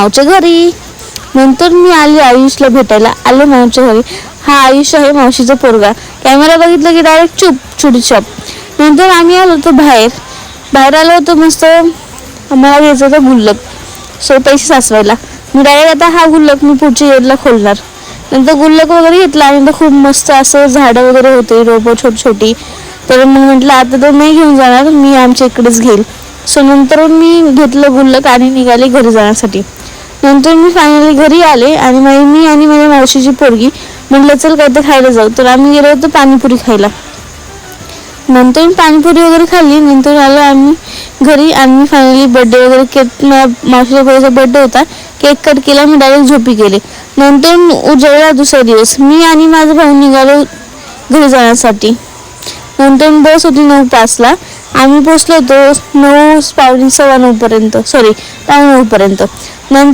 मावच्या घरी. नंतर मी आली आयुषला भेटायला. आले मावच्या घरी. हा आयुष आहे मावशीचा पोरगा. कॅमेरा बघितलं की डायरेक्ट चुप छुटी चप. नंतर आम्ही आलो होतो बाहेर आलो होतो. मस्त आम्हाला घ्यायचं होतं गुल्लक. पैसे साचवायला. मी डायरेक्ट आता हा गुल्लक मी पुढच्या इयरला खोलणार. नंतर गुल्लक वगैरे घेतला आणि तर खूप मस्त असं झाडं वगैरे होते, रोपं छोटी छोटी. तर मग म्हटलं आता तर नाही घेऊन जाणार, मी आमच्या इकडेच घेईल. नंतर मी घेतलं गुल्लक आणि निघाले घरी जाण्यासाठी. नंतर मी फायनली घरी आले आणि मी आणि माझ्या मावशीची पोरगी म्हटलं चल काय तर खायला जाऊ. तर आम्ही गेलो होतो पाणीपुरी खायला. नंतर मी पाणीपुरी वगैरे खाल्ली. नंतर आलो आम्ही घरी आणि फायनली बर्थडे वगैरे केक, मावशीच्या पोरीचा बर्थडे होता. केक कट केला. मी डायरेक्ट झोपी गेले. नंतर उजळला दुसरा दिवस. मी आणि माझा भाऊ निघालो घरी जाण्यासाठी. नंतर बस होती 9:05ला. आम्ही पोचलो होतो 9:15 9:15 पर्यंत. नंतर